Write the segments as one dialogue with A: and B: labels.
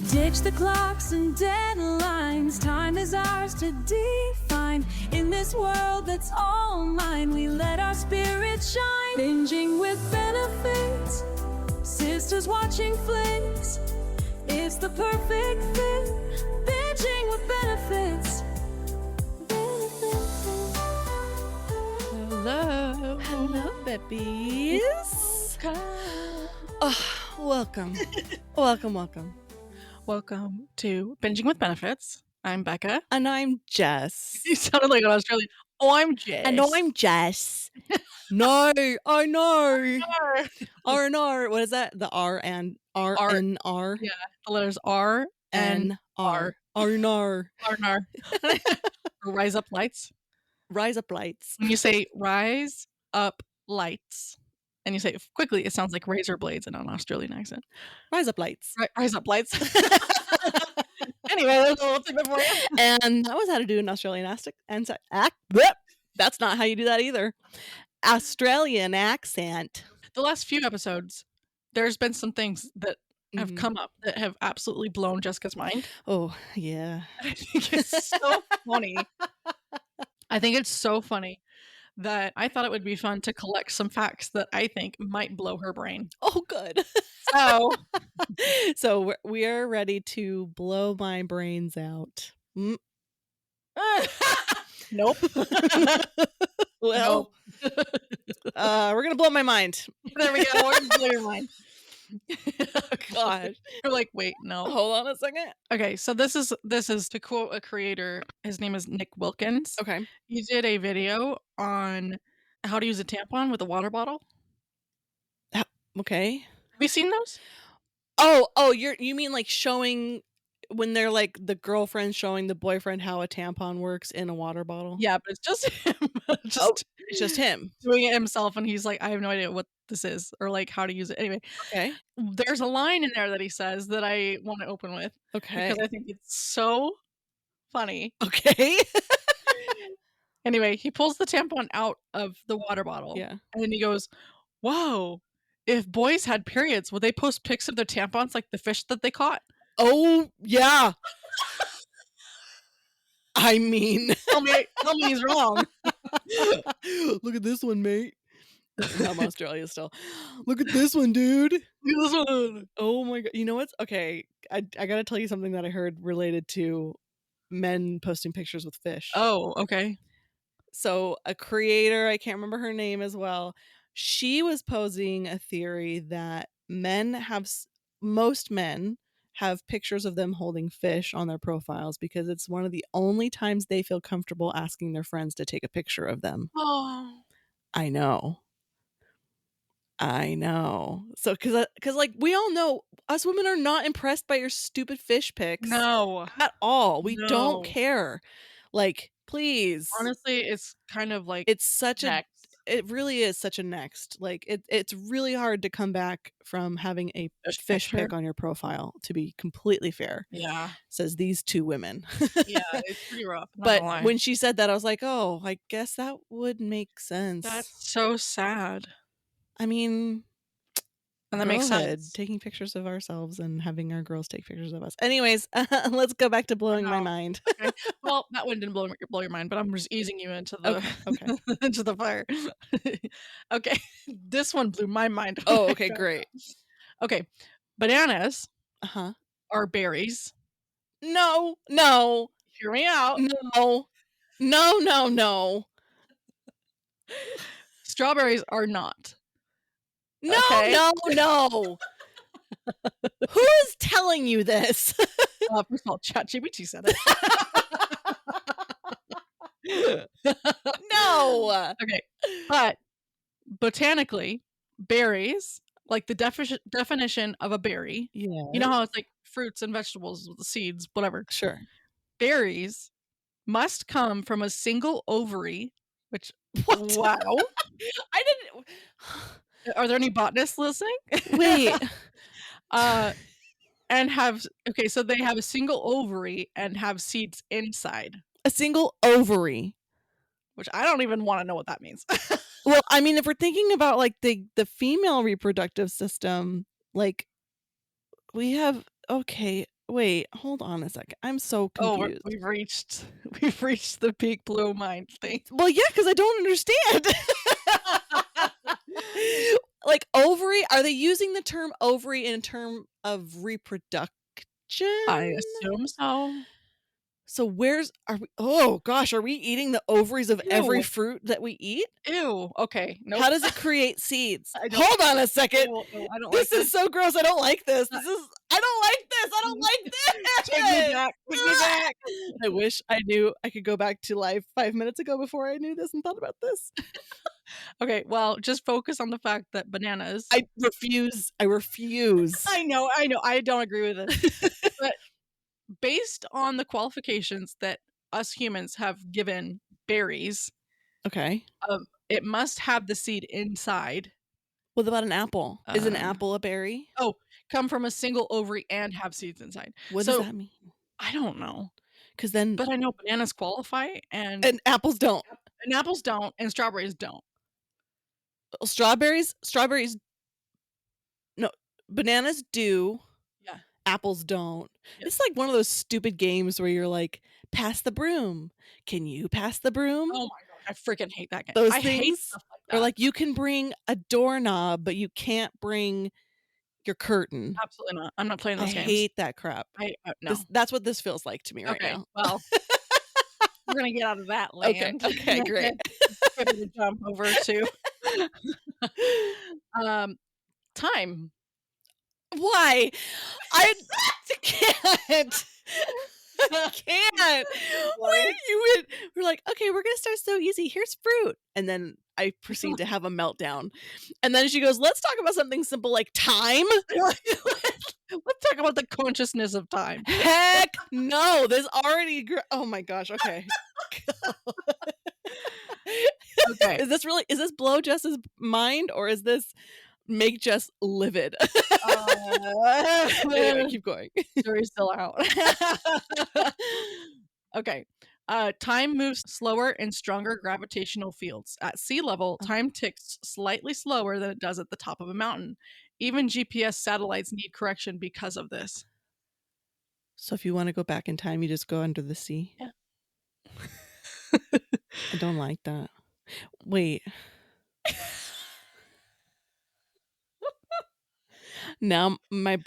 A: Ditch the clocks and deadlines. Time is ours to define. In this world that's all mine, we let our spirits shine. Binging with benefits. Sisters watching flicks. It's the perfect fit. Binging with benefits.
B: Hello.
C: Hello, Beppies. Oh, welcome. welcome.
B: Welcome to Binging with Benefits. I'm Becca.
C: And I'm Jess.
B: You sounded like an Australian. Oh, I'm Jess.
C: And I'm Jess. No, I know. R. What is that? The R and R N R.
B: Yeah, the letters R
C: N R. R.
B: Rise up lights.
C: Rise up lights.
B: When you say rise up lights, and you say it quickly, it sounds like razor blades in an Australian accent.
C: Rise up lights.
B: Rise up lights. Anyway, there's a little tip for you.
C: And that was how to do an Australian accent. That's not how you do that either. Australian accent.
B: The last few episodes, there's been some things that have come up that have absolutely blown Jessica's mind.
C: Oh, yeah.
B: I think it's so funny. I think it's so funny that I thought it would be fun to collect some facts that I think might blow her brain.
C: Oh, good. So we are ready to blow my brains out.
B: Nope.
C: Well, we're going to blow my mind.
B: There we go. We're going to blow your mind.
C: Oh, gosh.
B: You're like, wait, no.
C: Hold on a second.
B: Okay, so this is to quote a creator. His name is Nick Wilkins.
C: Okay.
B: He did a video on how to use a tampon with a water bottle.
C: Okay.
B: Have you seen those?
C: Oh, you mean like showing when they're like the girlfriend showing the boyfriend how a tampon works in a water bottle?
B: Yeah, but it's just him.
C: It's just him
B: doing it himself, and he's like, I have no idea what this is or like how to use it. Anyway,
C: okay.
B: There's a line in there that he says that I want to open with.
C: Okay.
B: Because I think it's so funny.
C: Okay.
B: Anyway, he pulls the tampon out of the water bottle.
C: Yeah.
B: And then he goes, whoa, if boys had periods, would they post pics of their tampons like the fish that they caught?
C: Oh, yeah. I mean,
B: Tell me he's wrong.
C: Look at this one, mate. I'm Australia still. Look at this one, dude.
B: Look at this one.
C: Oh my god. You know what's okay? I gotta tell you something that I heard related to men posting pictures with fish.
B: Oh, okay.
C: So a creator, I can't remember her name as well. She was posing a theory that most men have pictures of them holding fish on their profiles because it's one of the only times they feel comfortable asking their friends to take a picture of them.
B: Oh.
C: I know. So, cause like we all know, us women are not impressed by your stupid fish pics.
B: No.
C: At all. We
B: No.
C: don't care. Like, please.
B: Honestly, it's kind of like
C: It's such
B: next.
C: it really is such a next. Like it's really hard to come back from having a fish pic on your profile, to be completely fair.
B: Yeah.
C: Says these two women.
B: Yeah, it's pretty rough.
C: But when she said that, I was like, oh, I guess that would make sense.
B: That's so sad.
C: I mean,
B: and that makes sense.
C: Taking pictures of ourselves and having our girls take pictures of us. Anyways, let's go back to blowing my mind.
B: Okay. Well, that one didn't blow your mind, but I'm just easing you into the
C: okay.
B: into the fire. Okay, this one blew my mind.
C: Oh, okay, great.
B: Okay, bananas
C: are
B: berries.
C: No.
B: Hear me out.
C: No.
B: Strawberries are not.
C: No,
B: okay.
C: No. Who is telling you this?
B: First of all, ChatGPT said it.
C: No.
B: Okay, but botanically, berries, like the definition of a berry.
C: Yeah.
B: You know how it's like fruits and vegetables with the seeds, whatever.
C: Sure.
B: Berries must come from a single ovary, which
C: what?
B: Wow.
C: I didn't.
B: Are there any botanists listening?
C: Wait.
B: And so they have a single ovary and have seeds inside.
C: A single ovary.
B: Which I don't even want to know what that means.
C: Well, I mean, if we're thinking about like the female reproductive system, like we have, okay, Wait, hold on a second. I'm so
B: Oh,
C: confused.
B: we've reached the peak blue mind thing.
C: Well, yeah, because I don't understand. Like ovary, are they using the term ovary in term of reproduction?
B: I assume so.
C: So are we, oh gosh, are we eating the ovaries of every
B: Ew.
C: fruit that we eat?
B: Ew. Okay. Nope.
C: How does it create seeds?
B: I don't-
C: Hold on a second.
B: Ew, I don't
C: This
B: like
C: is so gross. I don't like this. I don't like this. I don't like this.
B: Take me back. Take me back.
C: I wish I knew I could go back to life 5 minutes ago before I knew this and thought about this.
B: Okay, well, just focus on the fact that bananas.
C: I refuse. I
B: know. I don't agree with it. But based on the qualifications that us humans have given berries,
C: Okay.
B: it must have the seed inside.
C: What about an apple? Is an apple a berry?
B: Oh, come from a single ovary and have seeds inside.
C: What does that mean?
B: I don't know.
C: Because then,
B: But I know bananas qualify and
C: apples don't.
B: and apples don't and strawberries don't.
C: Strawberries. No, bananas do.
B: Yeah.
C: Apples don't.
B: Yes.
C: It's like one of those stupid games where you're like, pass the broom. Can you pass the broom?
B: Oh my god, I freaking hate that game.
C: Those
B: I hate
C: things.
B: stuff like that.
C: Or like you can bring a doorknob, but you can't bring your curtain.
B: Absolutely not. I'm not playing those
C: I
B: games.
C: hate that crap.
B: No.
C: That's what this feels like to me right
B: Okay,
C: now.
B: well, we're gonna get out of that land.
C: Okay, great.
B: We're gonna jump over to time.
C: Why? I can't. I can't. We're like, okay, we're gonna start so easy. Here's fruit, and then I proceed to have a meltdown, and then she goes, "Let's talk about something simple like time."
B: Let's talk about the consciousness of time.
C: Heck no! There's already. Oh my gosh. Okay.
B: Okay.
C: Is this blow Jess's mind, or is this make Jess livid? Anyway, keep going.
B: Jury's still out. Okay. Time moves slower in stronger gravitational fields. At sea level, time ticks slightly slower than it does at the top of a mountain. Even GPS satellites need correction because of this.
C: So if you want to go back in time, you just go under the sea?
B: Yeah.
C: I don't like that. Wait. Now my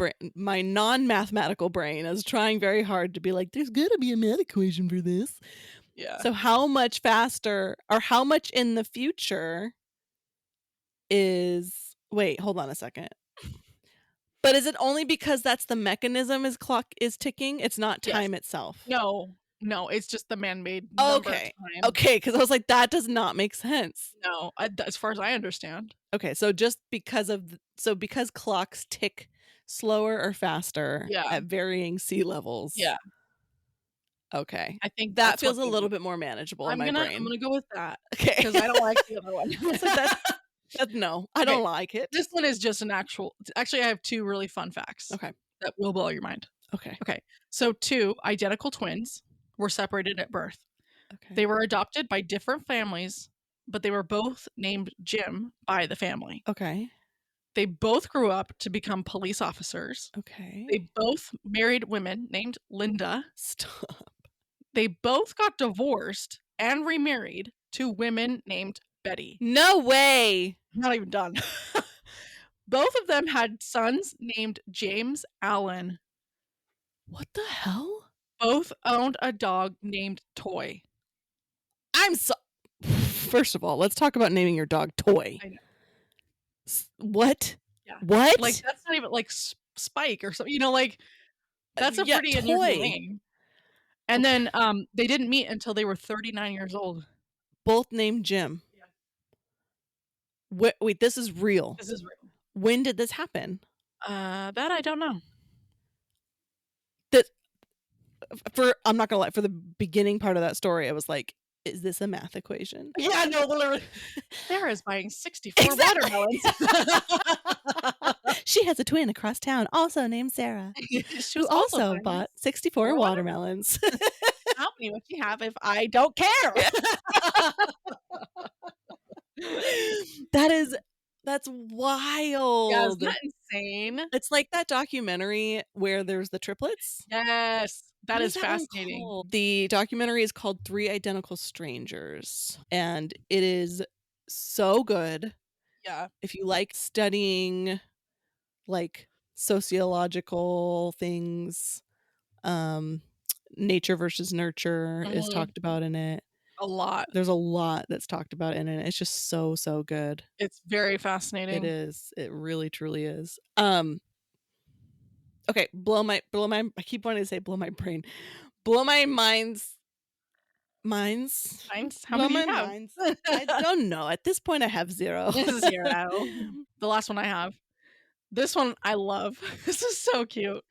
C: non-mathematical brain is trying very hard to be like, there's gotta be a math equation for this.
B: Yeah.
C: So how much faster, or how much in the future is... Wait, hold on a second. But is it only because that's the mechanism clock is ticking? It's not time itself.
B: No, it's just the man-made number of time.
C: Okay, because I was like, that does not make sense.
B: No, as far as I understand.
C: Okay, so just because because clocks tick slower or faster at varying sea levels.
B: Yeah.
C: Okay.
B: I think
C: that feels a little bit more manageable in my brain.
B: I'm gonna go with that.
C: Okay.
B: Because I don't like the other one.
C: No, I don't like it.
B: This one is just actually I have two really fun facts.
C: Okay.
B: That will blow your mind.
C: Okay.
B: So 2 identical twins were separated at birth.
C: Okay.
B: They were adopted by different families, but they were both named Jim by the family.
C: Okay.
B: They both grew up to become police officers.
C: Okay.
B: They both married women named Linda.
C: Stop.
B: They both got divorced and remarried to women named Betty.
C: No way.
B: Not even done. Both of them had sons named James Allen.
C: What the hell?
B: Both owned a dog named Toy.
C: First of all, let's talk about naming your dog Toy.
B: I know.
C: What?
B: Yeah.
C: What?
B: Like, that's not even like Spike or something. Like, that's a pretty
C: Toy.
B: unusual name. And then they didn't meet until they were 39 years old.
C: Both named Jim.
B: Yeah.
C: Wait, this is real.
B: This is real.
C: When did this happen?
B: That I don't know.
C: I'm not gonna lie, for the beginning part of that story, I was like, is this a math equation?
B: Yeah, no, literally. Sarah's buying 64 watermelons.
C: She has a twin across town, also named Sarah, who also bought 64 watermelons.
B: How many would she have if I don't care?
C: That's wild.
B: Yeah, isn't that insane?
C: It's like that documentary where there's the triplets.
B: Yes. That
C: What
B: is
C: that one
B: fascinating.
C: called? The documentary is called Three Identical Strangers, and it is so good.
B: Yeah.
C: If you like studying like sociological things, nature versus nurture is
B: Mhm.
C: talked about in it.
B: A lot.
C: There's a lot that's talked about in it. It's just so good.
B: It's very
C: It
B: fascinating.
C: is. It really truly is. Okay, blow my I keep wanting to say blow my brain. Blow my minds.
B: Minds? How
C: Blow
B: many
C: my
B: do you have?
C: minds. I don't know. At this point I have 0.
B: 0. The last one I have. This one I love. This is so cute.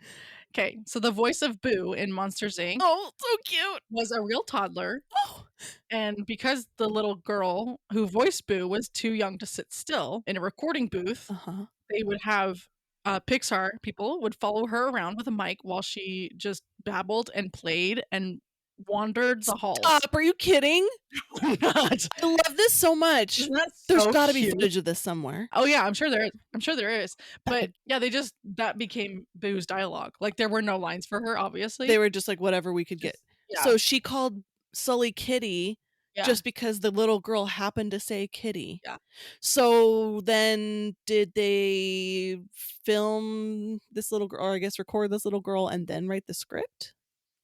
B: Okay, so the voice of Boo in Monsters, Inc.
C: Oh, so cute.
B: was a real toddler.
C: Oh.
B: And because the little girl who voiced Boo was too young to sit still in a recording booth,
C: Uh-huh.
B: they would have Pixar people would follow her around with a mic while she just babbled and played and wandered the halls.
C: Stop, are you kidding?
B: Not.
C: I love this so much.
B: Isn't that
C: There's
B: so
C: gotta be
B: cute?
C: footage of this somewhere.
B: Oh yeah, I'm sure there is.
C: That
B: But
C: could-
B: yeah, that became Boo's dialogue. Like there were no lines for her, obviously.
C: They were just like whatever we could get.
B: Yeah.
C: So she called Sully Kitty
B: Yeah.
C: just because the little girl happened to say kitty.
B: Yeah.
C: So then did they film this little girl, or I guess record this little girl and then write the script?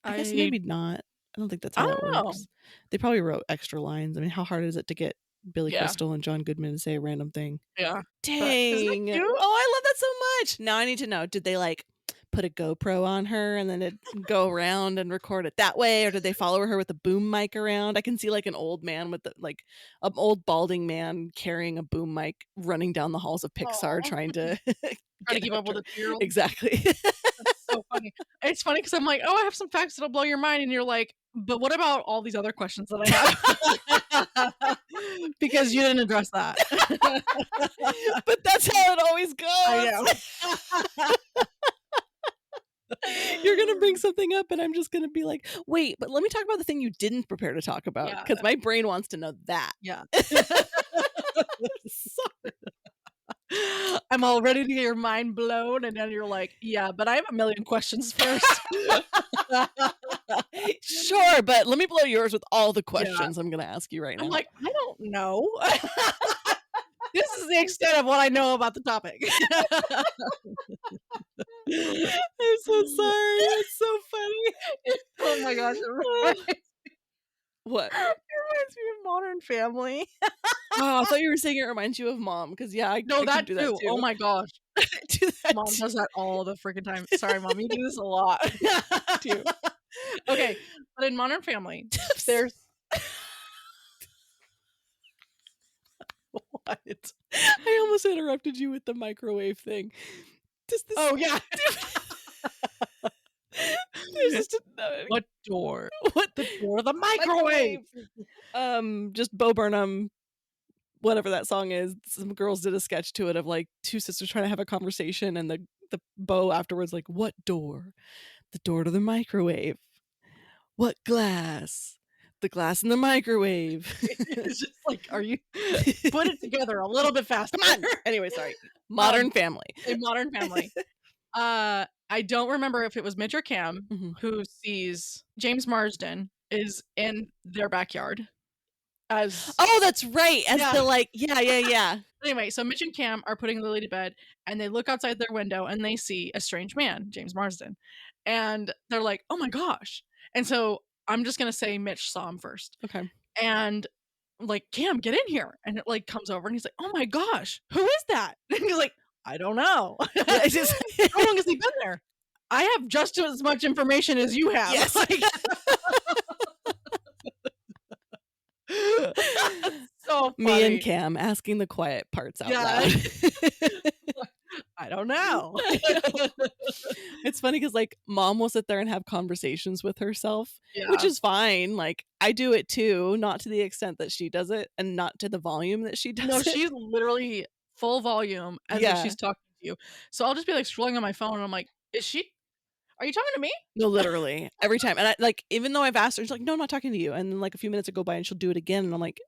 C: I guess maybe not. I don't think that's how
B: I
C: that
B: don't know.
C: works. They probably wrote extra lines. I mean, how hard is it to get Billy
B: Yeah.
C: Crystal and John Goodman to say a random thing?
B: Yeah.
C: Dang.
B: cute?
C: Oh, I love that so much. Now I need to know, did they like put a GoPro on her and then it go around and record it that way, or did they follow her with a boom mic around? I can see like an old man with like an old balding man carrying a boom mic running down the halls of Pixar
B: Aw.
C: trying to
B: Trying to keep up with a 2-year-old.
C: Exactly.
B: That's so funny. It's funny because I'm like, oh, I have some facts that'll blow your mind, and you're like, but what about all these other questions that I have? Because you didn't address that.
C: But that's how it always goes.
B: I know.
C: You're gonna bring something up and I'm just gonna be like, wait, but let me talk about the thing you didn't prepare to talk about,
B: Yeah.
C: because my brain wants to know that.
B: Yeah.
C: Sorry.
B: I'm all ready to get your mind blown, and then you're like, yeah, but I have a million questions first.
C: Sure, but let me blow yours with all the questions I'm gonna ask you right now.
B: I'm like, I don't know. This is the extent of what I know about the topic.
C: I'm so sorry. It's so funny.
B: Oh my gosh.
C: What?
B: It reminds me of Modern Family.
C: Oh, I thought you were saying it reminds you of Mom, because yeah, I
B: No,
C: I
B: that
C: can do
B: too.
C: that too.
B: Oh my gosh.
C: Do that
B: Mom
C: too.
B: does that all the freaking time. Sorry, Mom. You do this a lot too. Okay, but in Modern Family, there's what?
C: I almost interrupted you with the microwave thing. Just this.
B: Oh yeah.
C: There's just
B: What door?
C: what
B: The door of the microwave.
C: Just Bo Burnham, whatever that song is. Some girls did a sketch to it of like two sisters trying to have a conversation, and the Bo afterwards like, what door? The door to the microwave. What glass? The glass in the microwave.
B: It's just like, are you put it together a little bit faster?
C: Come on. Anyway, sorry. Modern Family.
B: In Modern Family. I don't remember if it was Mitch or Cam who sees James Marsden is in their backyard as
C: Oh, that's right. As
B: Yeah.
C: the like, yeah.
B: Anyway, so Mitch and Cam are putting Lily to bed, and they look outside their window and they see a strange man, James Marsden, and they're like, "Oh my gosh!" And so I'm just gonna say Mitch saw him first,
C: Okay.
B: and like, Cam, get in here, and it like comes over and he's like, "Oh my gosh, who is that?" And he's like, "I don't know."
C: It's just
B: How long has he been there? I have just as much information as you have.
C: Yes.
B: Like, so funny.
C: me and Cam asking the quiet parts out
B: Yeah.
C: loud.
B: I don't know.
C: It's funny because like Mom will sit there and have conversations with herself,
B: Yeah.
C: which is fine. Like I do it too, not to the extent that she does it and not to the volume that she does
B: No,
C: it.
B: she's literally full volume as
C: Yeah.
B: if she's talking to you. So I'll just be like scrolling on my phone and I'm like, are you talking to me?
C: No, literally every time. And I like, even though I've asked her, she's like, no, I'm not talking to you. And then like a few minutes will go by and she'll do it again. And I'm like,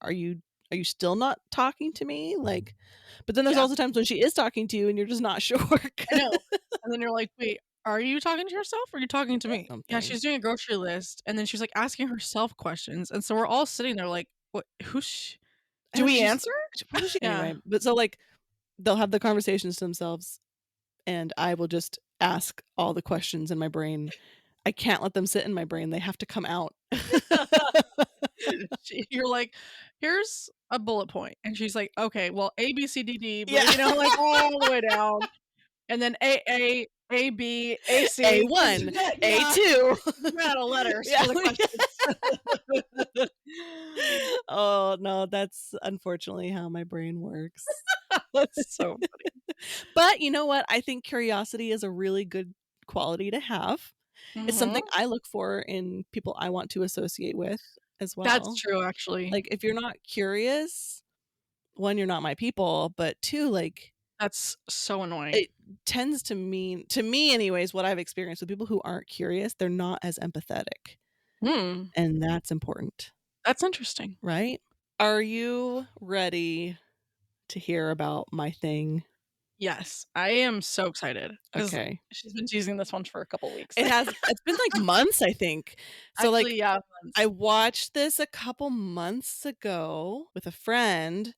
C: are you are you still not talking to me? Like, but then there's
B: Yeah.
C: also times when she is talking to you and you're just not sure.
B: I know. And then you're like, "Wait, are you talking to yourself or are you talking to me?" Yeah,
C: Something.
B: she's doing a grocery list, and then she's, like, asking herself questions, and so we're all sitting there like, "What? Who's do
C: And
B: we
C: she's
B: answer?"
C: what is she
B: Yeah.
C: anyway? But so, like, they'll have the conversations to themselves, and I will just ask all the questions in my brain. I can't let them sit in my brain. They have to come out.
B: You're like, "Here's a bullet point," and she's like, "Okay, well, A, B, C, D, D,"
C: Yeah.
B: you know, like, all the way down, and then A, B, A, C.
C: A1,
B: Yeah.
C: A2.
B: Run out of letters
C: Yeah,
B: for the questions.
C: Oh, no, that's unfortunately how my brain works.
B: That's so funny.
C: But you know what? I think curiosity is a really good quality to have. It's something
B: Mhm.
C: I look for in people I want to associate with as
B: That's
C: well.
B: true, actually.
C: Like, if you're not curious, one, you're not my people, but two, like,
B: That's so annoying.
C: it tends to mean, to me anyways, what I've experienced with people who aren't curious, they're not as empathetic.
B: Hmm,
C: And that's important,
B: that's interesting.
C: right? Are you ready to hear about my thing?
B: Yes, I am so excited because
C: Okay.
B: she's been teasing this one for a couple weeks.
C: It's been like months, I think. So like
B: Actually, yeah,
C: I watched this a couple months ago with a friend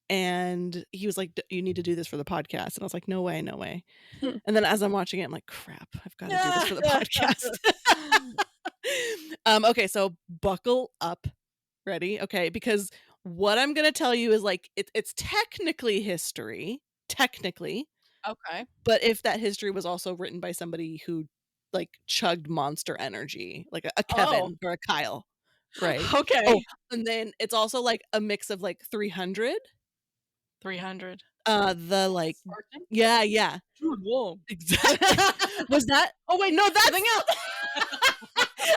C: and he was like, You need to do this for the podcast. And I was like, no way, no way. And then as I'm watching it, I'm like, crap, I've got to do this for the podcast. Okay, so buckle up. Ready? Okay, because what I'm gonna tell you is like it's technically history. Technically.
B: Okay.
C: But if that history was also written by somebody who like chugged monster energy, like a Kevin or a Kyle, right?
B: Okay.
C: Oh, and then it's also like a mix of like 300.
B: 300.
C: The like
B: Spartan?
C: yeah.
B: Too long.
C: Exactly. Was that?
B: Oh wait,
C: No, that's
B: something else.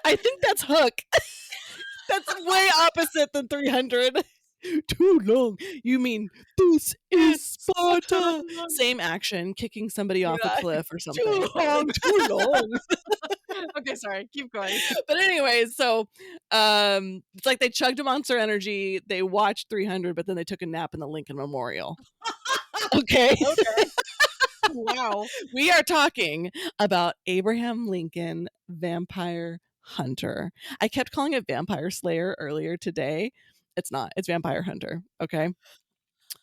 C: I think that's Hook. That's way opposite than 300. Too long. You mean this is Sparta? Same action, kicking somebody off a
B: Yeah.
C: cliff or something.
B: Too long.
C: Too long.
B: Okay, sorry. Keep going.
C: But anyways, so it's like they chugged a monster energy, they watched 300, but then they took a nap in the Lincoln Memorial. Okay.
B: Okay. Wow.
C: We are talking about Abraham Lincoln, Vampire Hunter. I kept calling it Vampire Slayer earlier today. It's not. It's Vampire Hunter. Okay.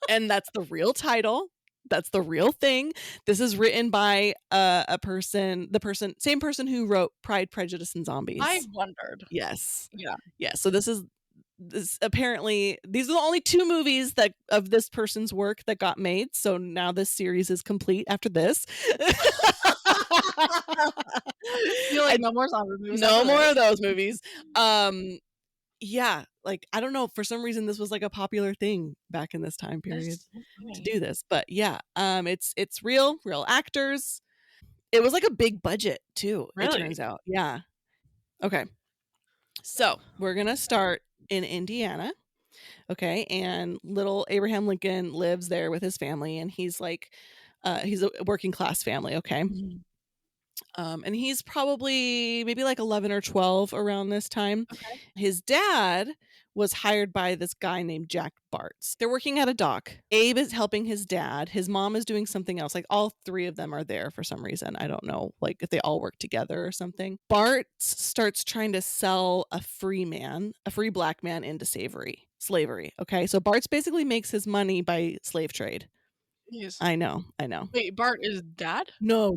C: And that's the real title. That's the real thing. This is written by same person who wrote Pride, Prejudice, and Zombies.
B: I wondered.
C: Yes.
B: Yeah.
C: Yeah. So this apparently these are the only 2 movies that of this person's work that got made. So now this series is complete after this.
B: You're like, no more zombie movies.
C: No
B: after
C: more
B: this.
C: of those movies. Yeah, like I don't know, for some reason this was like a popular thing back in this time period
B: That's so
C: to
B: funny.
C: do this. But yeah, it's real actors. It was like a big budget too,
B: Really?
C: it turns out. Yeah. Okay. So, we're going to start in Indiana. Okay, and little Abraham Lincoln lives there with his family and he's like he's a working class family, okay?
B: Mhm.
C: And he's probably maybe like 11 or 12 around this time.
B: Okay.
C: His dad was hired by this guy named Jack Bartz. They're working at a dock. Abe is helping his dad. His mom is doing something else. Like all 3 of them are there for some reason. I don't know, like if they all work together or something. Bartz starts trying to sell a free black man into slavery. Okay. So Bartz basically makes his money by slave trade.
B: Jeez.
C: I know.
B: Wait, Bart is dad?
C: No.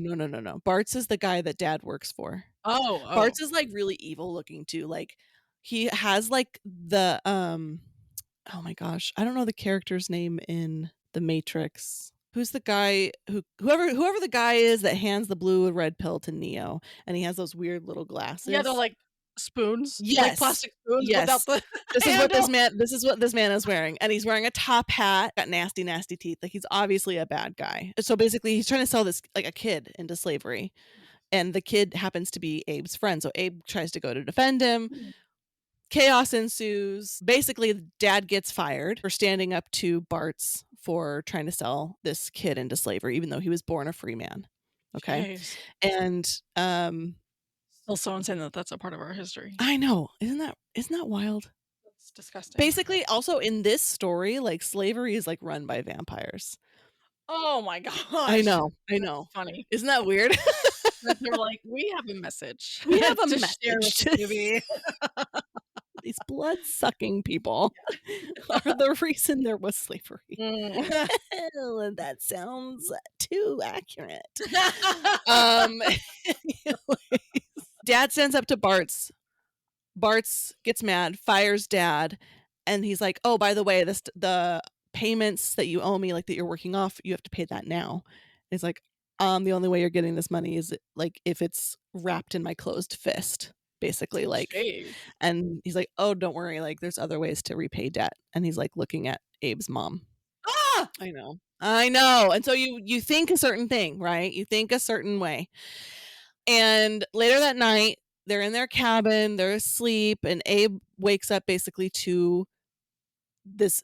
C: Bartz is the guy that dad works for.
B: Oh.
C: Bartz is like really evil looking too. Like he has like the oh my gosh, I don't know the character's name in The Matrix. Who's the guy whoever the guy is that hands the blue and red pill to Neo and he has those weird little glasses.
B: Yeah, they're like spoons.
C: Yes.
B: Like plastic spoons
C: Yes.
B: without the
C: This is what this man is wearing. And he's wearing a top hat, got nasty teeth. Like he's obviously a bad guy. So basically he's trying to sell this like a kid into slavery. And the kid happens to be Abe's friend. So Abe tries to go to defend him. Chaos ensues. Basically, the dad gets fired for standing up to Bartz for trying to sell this kid into slavery, even though he was born a free man. Okay.
B: Jeez.
C: And
B: Still so insane that that's a part of our history.
C: I know. Isn't that wild?
B: disgusting.
C: Basically, also in this story, like slavery is like run by vampires.
B: Oh my gosh.
C: I know.
B: That's funny.
C: Isn't that weird?
B: That they're like, we have a message.
C: We have a
B: to share with
C: message.
B: the movie.
C: These blood-sucking people are the reason there was slavery.
B: Mm.
C: That sounds too accurate. Anyways, Dad stands up to Bart's. Bart's gets mad, fires Dad, and he's like, "Oh, by the way, the payments that you owe me, like that you're working off, you have to pay that now." And he's like, the only way you're getting this money is like if it's wrapped in my closed fist." Basically, like,
B: Shade.
C: and he's like, "Oh, don't worry, like there's other ways to repay debt." And he's like looking at Abe's mom.
B: Ah!
C: I know. And so you think a certain thing, right? You think a certain way. And later that night, they're in their cabin, they're asleep, and Abe wakes up basically to this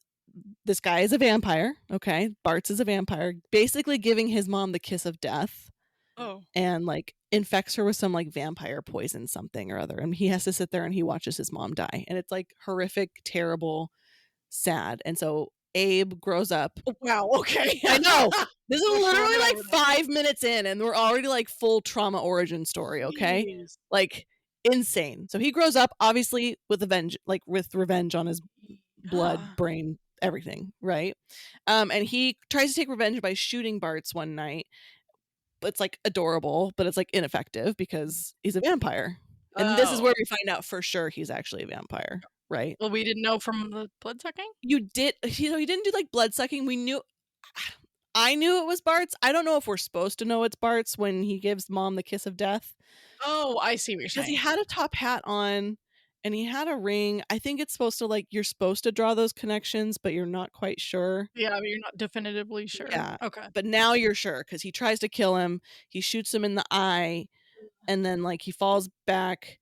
C: guy is a vampire, okay? Bart's is a vampire, basically giving his mom the kiss of death.
B: Oh.
C: And like infects her with some like vampire poison something or other, and he has to sit there and he watches his mom die, and it's like horrific, terrible, sad. And so Abe grows up.
B: Oh, wow, okay.
C: I know. This is
B: We're
C: literally
B: going
C: like
B: over that.
C: 5 minutes in and we're already like full trauma origin story, okay?
B: Jeez.
C: Like insane. So he grows up obviously with revenge on his blood,
B: Yeah.
C: brain, everything, right? And he tries to take revenge by shooting Bart's one night. It's like adorable, but it's like ineffective because he's a vampire. And this is
B: Oh.
C: where we find out for sure he's actually a vampire, right?
B: Well, we didn't know from the blood sucking?
C: He didn't do like blood sucking. I knew it was Bart's. I don't know if we're supposed to know it's Bart's when he gives mom the kiss of death.
B: Oh, I see what you're
C: Because
B: saying.
C: he had a top hat on and he had a ring. I think it's supposed to like, you're supposed to draw those connections, but you're not quite sure.
B: Yeah, but you're not definitively sure.
C: Yeah.
B: Okay.
C: But now you're sure because he tries to kill him. He shoots him in the eye and then like he falls back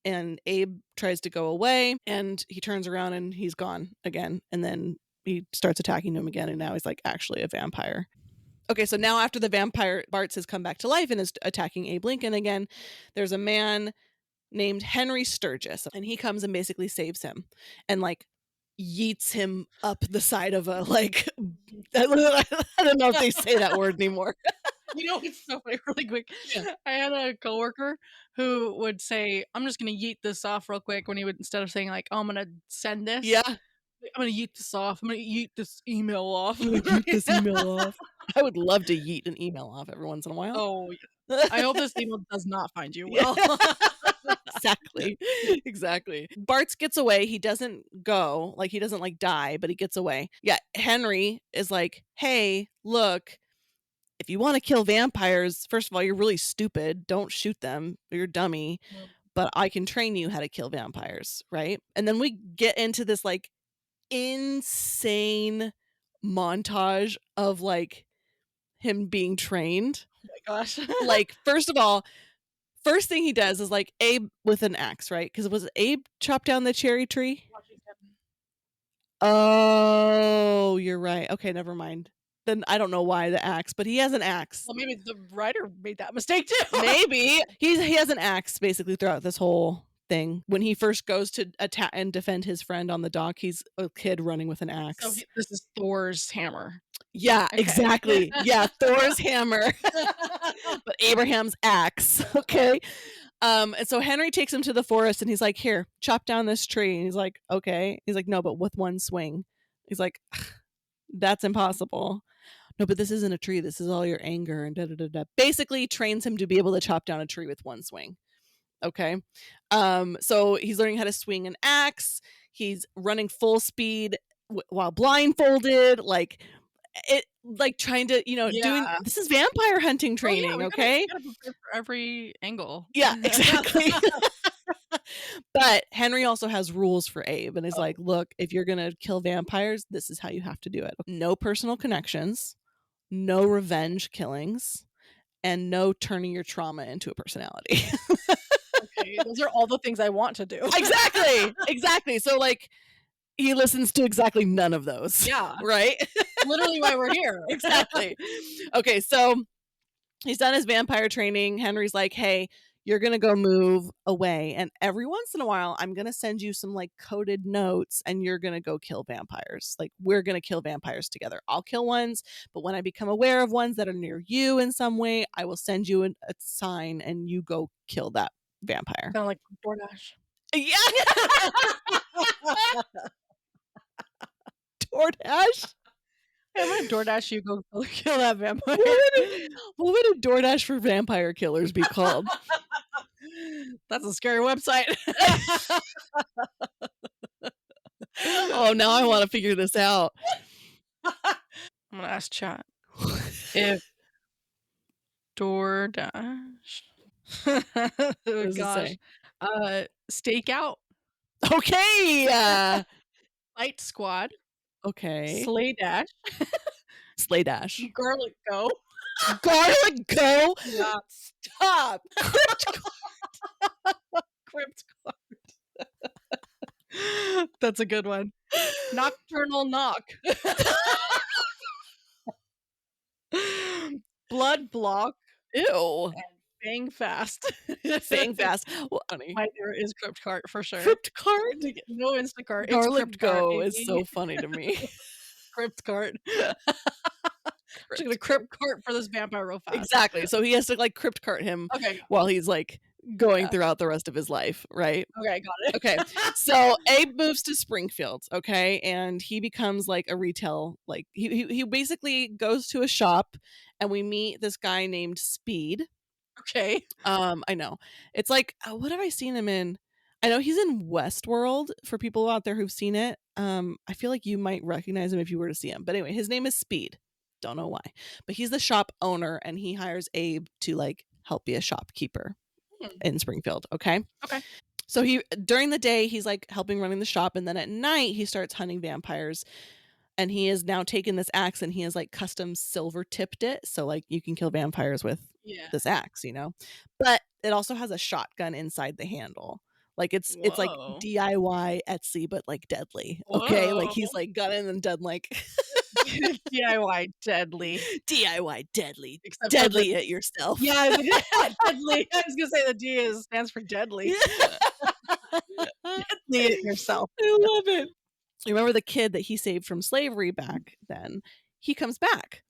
C: and Abe tries to go away and he turns around and he's gone again. And then he starts attacking him again. And now he's like actually a vampire. Okay, so now after the vampire Bart's has come back to life and is attacking Abe Lincoln again, there's a man named Henry Sturgis, and he comes and basically saves him and like yeets him up the side of a like I don't know if they say that word anymore.
B: You know, it's so funny, really quick.
C: Yeah.
B: I had a coworker who would say, "I'm just gonna yeet this off real quick," when he would, instead of saying like, "Oh, I'm gonna send this."
C: Yeah.
B: I'm gonna yeet this off. I'm gonna yeet this email off.
C: I'm gonna yeet this email off. I would love to yeet an email off every once in a while.
B: Oh, yeah. I hope this email does not find you well.
C: Exactly. Bart's gets away. He doesn't go, like he doesn't like die, but he gets away. Yeah, Henry is like, "Hey, look, if you want to kill vampires, first of all, you're really stupid. Don't shoot them. You're a dummy. But I can train you how to kill vampires," right? And then we get into this like insane montage of like him being trained.
B: Oh my gosh.
C: Like, first of all, first thing he does is like Abe with an axe, right? Because was Abe chopped down the cherry tree? Oh, you're right. Okay, never mind. Then I don't know why the axe, but he has an axe.
B: Well, maybe the writer made that mistake too.
C: Maybe he has an axe basically throughout this whole thing. When he first goes to attack and defend his friend on the dock, he's a kid running with an axe.
B: So this is Thor's hammer.
C: Yeah,
B: Okay.
C: exactly. Yeah, Thor's hammer, but Abraham's axe. Okay. And so Henry takes him to the forest and he's like, "Here, chop down this tree." And he's like, "Okay." He's like, "No, but with one swing." He's like, "That's impossible." "No, but this isn't a tree. This is all your anger." And da da da da. Basically trains him to be able to chop down a tree with one swing. Okay. So he's learning how to swing an axe. He's running full speed while blindfolded, like trying to, doing, this is vampire hunting training.
B: We
C: okay.
B: gotta prepare for every angle.
C: Yeah, exactly. But Henry also has rules for Abe and is like, "Look, if you're going to kill vampires, this is how you have to do it. No personal connections, no revenge killings, and no turning your trauma into a personality."
B: Okay, those are all the things I want to do.
C: Exactly. So like he listens to exactly none of those.
B: Yeah.
C: Right?
B: Literally why we're here.
C: Exactly. Okay, so he's done his vampire training. Henry's like, "Hey, You're going to go move away. And every once in a while, I'm going to send you some like coded notes and you're going to go kill vampires. Like, we're going to kill vampires together. I'll kill ones, but when I become aware of ones that are near you in some way, I will send you a sign and you go kill that vampire.
B: Kind of like DoorDash.
C: Yeah. DoorDash.
B: I'm gonna DoorDash you go kill that vampire.
C: What would a DoorDash for vampire killers be called?
B: That's a scary website.
C: Oh, now I want to figure this out.
B: I'm gonna ask chat if DoorDash. Oh
C: does it
B: gosh.
C: say?
B: Stakeout,
C: Okay.
B: Fight Squad,
C: Okay.
B: Slay Dash,
C: Slay Dash.
B: Garlic Go.
C: Garlic Go?
B: Yeah.
C: Stop.
B: Crypt Card. That's a good one. Nocturnal Knock. Blood Block.
C: Ew.
B: And Bang Fast.
C: Bang Fast. Well, funny.
B: My favorite is Crypt Cart for sure.
C: Crypt Cart?
B: No Instacart. It's
C: Garlic
B: Crypt Cart,
C: Go
B: baby.
C: is so funny to me.
B: Crypt Cart. Just gonna Crypt Cart for this vampire real fast.
C: Exactly. So he has to like Crypt Cart him
B: Okay.
C: while he's like going throughout the rest of his life, right?
B: Okay, got it.
C: Okay. So Abe moves to Springfield, okay? And he becomes like a retail, like he basically goes to a shop and we meet this guy named Speed.
B: Okay.
C: I know. It's like, what have I seen him in? I know he's in Westworld for people out there who've seen it. I feel like you might recognize him if you were to see him. But anyway, his name is Speed. Don't know why. But he's the shop owner and he hires Abe to like help be a shopkeeper in Springfield, okay?
B: Okay.
C: So he during the day he's like helping running the shop, and then at night he starts hunting vampires. And he has now taken this axe and he has like custom silver tipped it. So like you can kill vampires with this axe, you know? But it also has a shotgun inside the handle. Like it's like DIY Etsy, but like deadly. Okay. Like he's like got in and done like
B: DIY deadly.
C: DIY deadly.
B: Except
C: deadly at yourself.
B: Yeah, deadly. I was gonna say the D stands for deadly. Deadly at yourself.
C: I love it. You remember the kid that he saved from slavery back then? He comes back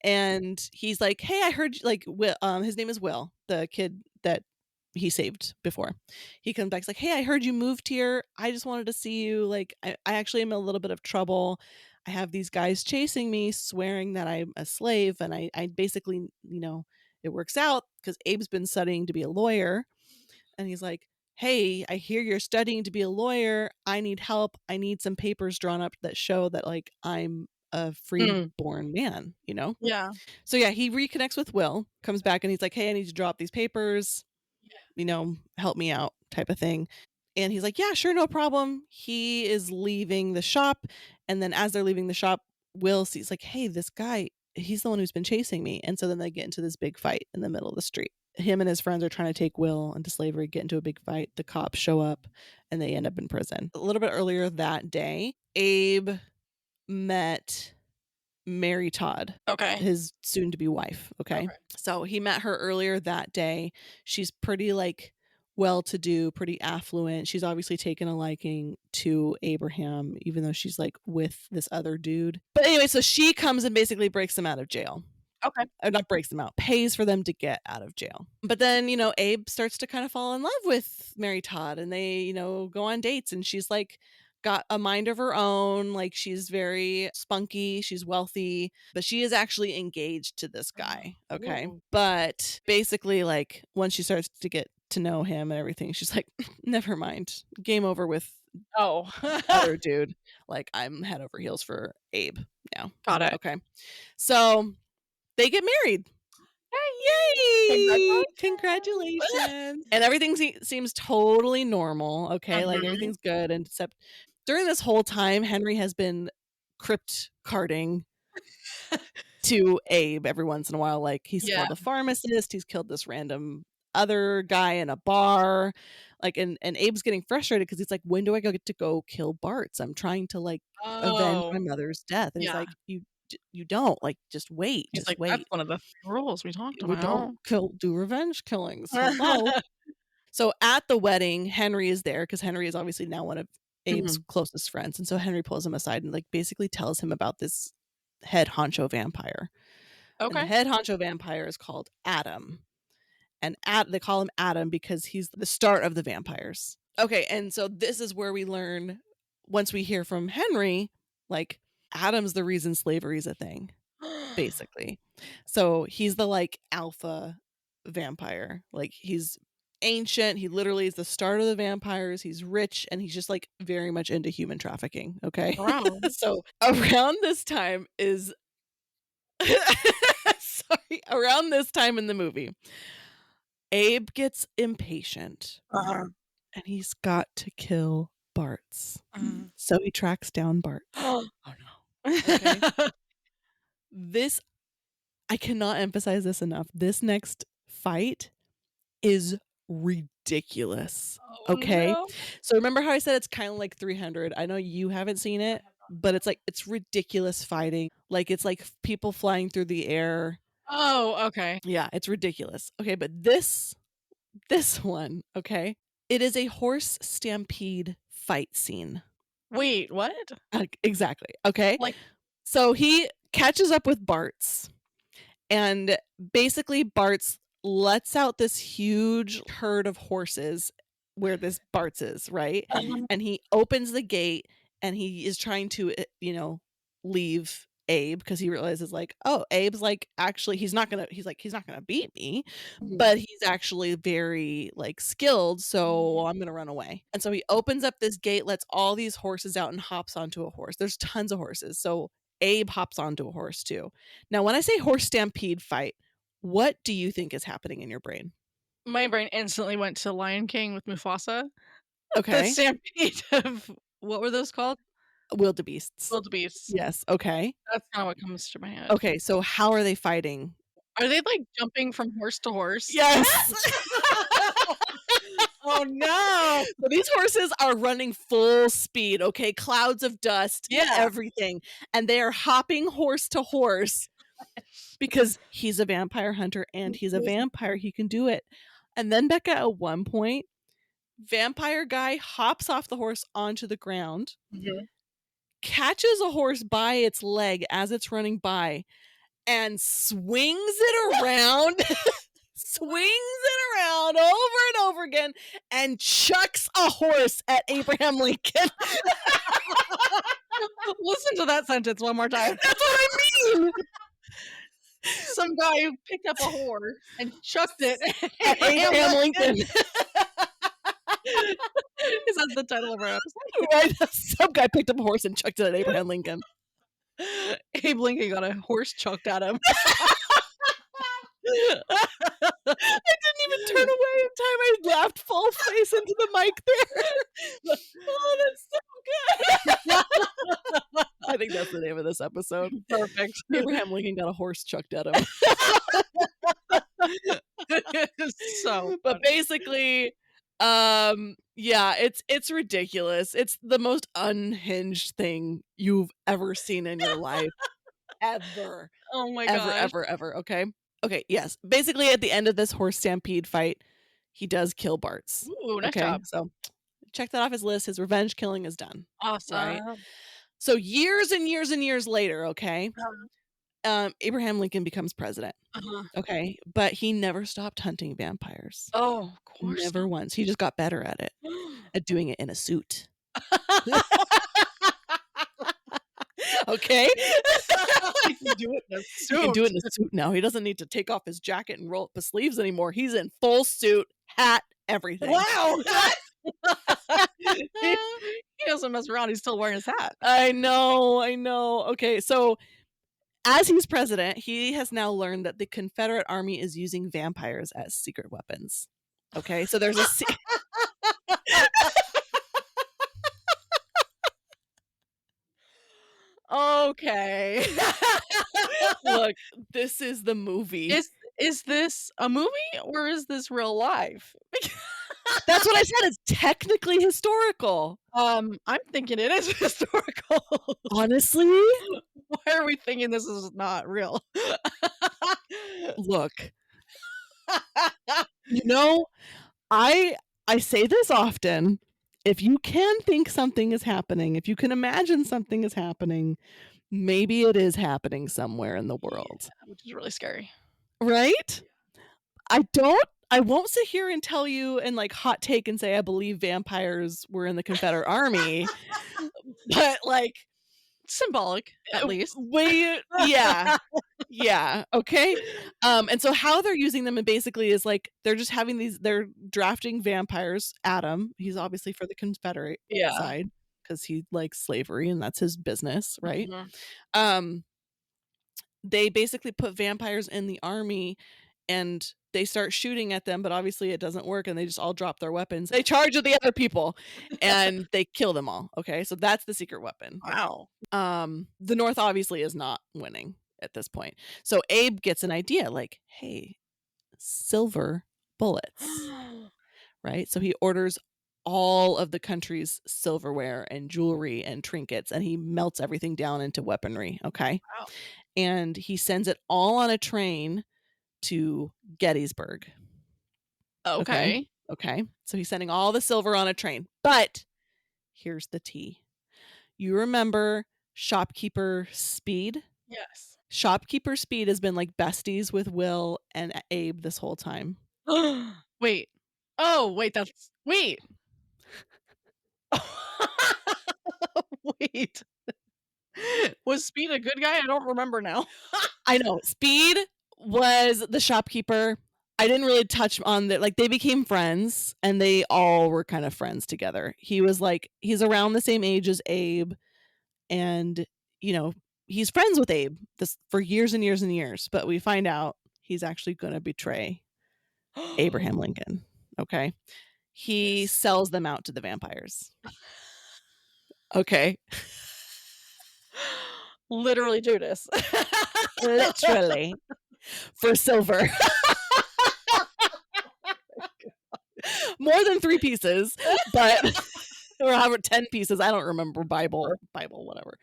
C: and he's like, "Hey, I heard like Will, his name is Will, the kid that he saved before." He comes back, he's like, "Hey, I heard you moved here. I just wanted to see you. Like, I actually am in a little bit of trouble. I have these guys chasing me, swearing that I'm a slave, and I basically, you know, it works out because Abe's been studying to be a lawyer." And he's like, "Hey, I hear you're studying to be a lawyer. I need help. I need some papers drawn up that show that like I'm a freeborn man, you know?"
B: Yeah.
C: So yeah, he reconnects with Will, comes back and he's like, "Hey, I need to draw up these papers. You know, help me out," type of thing. And he's like, "Yeah, sure, no problem." He is leaving the shop. And then as they're leaving the shop, Will sees like, "Hey, this guy, he's the one who's been chasing me." And so then they get into this big fight in the middle of the street. Him and his friends are trying to take Will into slavery, get into a big fight. The cops show up and they end up in prison. A little bit earlier that day, Abe met Mary Todd, his soon-to-be wife. Okay. So he met her earlier that day. She's pretty like well-to-do, pretty affluent. She's obviously taken a liking to Abraham, even though she's like with this other dude. But anyway, so she comes and basically breaks him out of jail.
B: Okay.
C: Or not breaks them out, pays for them to get out of jail. But then, you know, Abe starts to kind of fall in love with Mary Todd and they, you know, go on dates and she's like got a mind of her own. Like she's very spunky, she's wealthy, but she is actually engaged to this guy. Okay.
B: Ooh.
C: But basically, like once she starts to get to know him and everything, she's like, never mind. Game over with other dude. Like I'm head over heels for Abe now.
B: Got it.
C: Okay. So they get married. Yay! Congratulations. And everything seems totally normal. Okay. Like everything's good. And except during this whole time, Henry has been crypt carting to Abe every once in a while. Like he's killed a pharmacist. He's killed this random other guy in a bar. Like, and Abe's getting frustrated because he's like, when do I get to go kill Bart's? I'm trying to like avenge my mother's death. And he's like, you don't, like, just wait,
B: He's
C: just
B: like,
C: wait.
B: that's one of the 3 rules we talked
C: We
B: about.
C: don't do revenge killings. Hello. So at the wedding, Henry is there because Henry is obviously now one of Abe's closest friends. And so Henry pulls him aside and like basically tells him about this head honcho vampire. And the
B: Okay.
C: head honcho vampire is called Adam. And they call him Adam because he's the start of the vampires. Okay, and so this is where we learn, once we hear from Henry, like Adam's the reason slavery is a thing, basically. So he's the like alpha vampire. Like he's ancient. He literally is the start of the vampires. He's rich and he's just like very much into human trafficking. Okay.
B: Wow.
C: So around this time is around this time in the movie, Abe gets impatient and he's got to kill Bart's. So he tracks down Bart.
B: Oh no.
C: Okay. This, I cannot emphasize this enough. This next fight is ridiculous. Okay.
B: No.
C: So remember how I said it's kind of like 300? I know you haven't seen it, but it's like, it's ridiculous fighting. Like it's like people flying through the air.
B: Oh, okay.
C: Yeah, it's ridiculous. Okay, but this one, okay, it is a horse stampede fight scene.
B: Wait, what?
C: Exactly. Okay.
B: Like,
C: so he catches up with Bart's, and basically Bart's lets out this huge herd of horses where this Bart's is, right? And he opens the gate and he is trying to, leave Abe because he realizes like, oh, Abe's like, actually, he's not gonna beat me, but he's actually very like skilled, so I'm gonna run away. And so he opens up this gate, lets all these horses out and hops onto a horse. There's tons of horses. So Abe hops onto a horse too. Now, when I say horse stampede fight, what do you think is happening in your brain?
B: My brain instantly went to Lion King with Mufasa.
C: Okay.
B: The stampede of, what were those called?
C: Wildebeests.
B: Wildebeests.
C: Yes. Okay.
B: That's kind of what comes to my head.
C: Okay. So how are they fighting?
B: Are they like jumping from horse to horse?
C: Yes.
B: Oh no.
C: So these horses are running full speed, okay? Clouds of dust, everything. And they are hopping horse to horse because he's a vampire hunter and he's a vampire. He can do it. And then Becca, at one point, vampire guy hops off the horse onto the ground, catches a horse by its leg as it's running by, and swings it around. Swings it around over and over again and chucks a horse at Abraham Lincoln.
B: Listen to that sentence one more time.
C: That's what I mean.
B: Some guy who picked up a horse and chucked it
C: at Abraham Lincoln.
B: Is that the title of our episode?
C: Right. Some guy picked up a horse and chucked it at Abraham Lincoln.
B: Abe Lincoln got a horse chucked at him.
C: I didn't even turn away in time. I laughed full face into the mic there. Oh, that's so good. I think that's the name of this episode.
B: Perfect.
C: Abraham Lincoln got a horse chucked at him. But basically, it's ridiculous. It's the most unhinged thing you've ever seen in your life. Ever.
B: Oh my god.
C: Ever. Okay, yes. Basically, at the end of this horse stampede fight, he does kill Bart's.
B: Ooh, nice job.
C: So check that off his list. His revenge killing is done.
B: Awesome.
C: Right? So years and years and years later, okay, Abraham Lincoln becomes president. Okay, but he never stopped hunting vampires.
B: Oh, of course.
C: Never once. He just got better at it, at doing it in a suit. Okay.
B: He can do it in a suit.
C: He can do it in a suit now. He doesn't need to take off his jacket and roll up his sleeves anymore. He's in full suit, hat, everything.
B: Wow. He doesn't mess around. He's still wearing his hat.
C: I know. Okay, so as he's president, he has now learned that the Confederate Army is using vampires as secret weapons. Okay, so there's a
B: Okay.
C: Look, this is the movie.
B: Is this a movie or is this real life?
C: That's what I said. It's technically historical.
B: I'm thinking it is historical.
C: Honestly,
B: Why are we thinking this is not real?
C: Look, I say this often. If you can think something is happening, if you can imagine something is happening, maybe it is happening somewhere in the world.
B: Which is really scary.
C: Right? I won't sit here and tell you and like hot take and say I believe vampires were in the Confederate Army, but like
B: Symbolic, at least.
C: Yeah, okay. And so how they're using them and basically is like they're just having they're drafting vampires. Adam, he's obviously for the Confederate side because he likes slavery and that's his business, right?
B: Mm-hmm.
C: They basically put vampires in the army and they start shooting at them, but obviously it doesn't work and they just all drop their weapons. They charge at the other people and they kill them all. Okay, so that's the secret weapon.
B: Wow.
C: The North obviously is not winning at this point. So Abe gets an idea like, hey, silver bullets, right? So he orders all of the country's silverware and jewelry and trinkets and he melts everything down into weaponry. Okay.
B: Wow.
C: And he sends it all on a train to Gettysburg.
B: Okay.
C: So he's sending all the silver on a train. But here's the tea. You remember Shopkeeper Speed?
B: Yes.
C: Shopkeeper Speed has been like besties with Will and Abe this whole time.
B: Wait. Oh, wait, wait. Wait. Was Speed a good guy? I don't remember now.
C: I know. Speed was the shopkeeper. I didn't really touch on that. Like they became friends and they all were kind of friends together. He's around the same age as Abe and he's friends with Abe for years and years and years, but we find out he's actually going to betray Abraham Lincoln. Okay. He sells them out to the vampires. Okay.
B: Literally Judas.
C: Literally. For silver. More than 3 pieces, but or however 10 pieces. I don't remember Bible, whatever.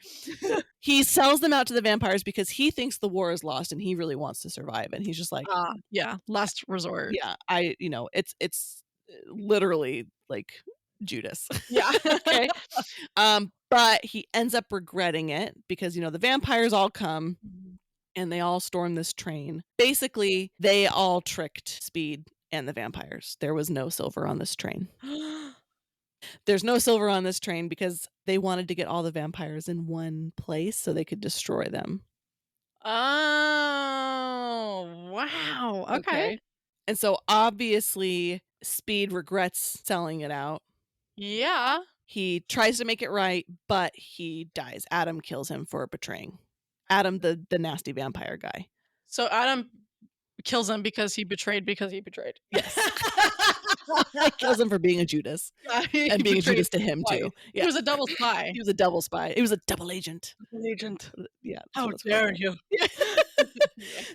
C: He sells them out to the vampires because he thinks the war is lost and he really wants to survive. And he's just like,
B: last resort.
C: Yeah, it's literally like Judas.
B: Yeah.
C: Okay. But he ends up regretting it because the vampires all come and they all storm this train. Basically, they all tricked Speed and the vampires. There was no silver on this train. There's no silver on this train because they wanted to get all the vampires in one place so they could destroy them.
B: Oh, wow. Okay.
C: And so obviously Speed regrets selling it out.
B: Yeah.
C: He tries to make it right, but he dies. Adam kills him for betraying. Adam, the nasty vampire guy.
B: So Adam kills him because he betrayed.
C: Yes. He kills him for being a Judas. And being a Judas to him too. Yeah.
B: He was a double spy.
C: He was a double spy. He was a double agent. Yeah.
B: How dare you?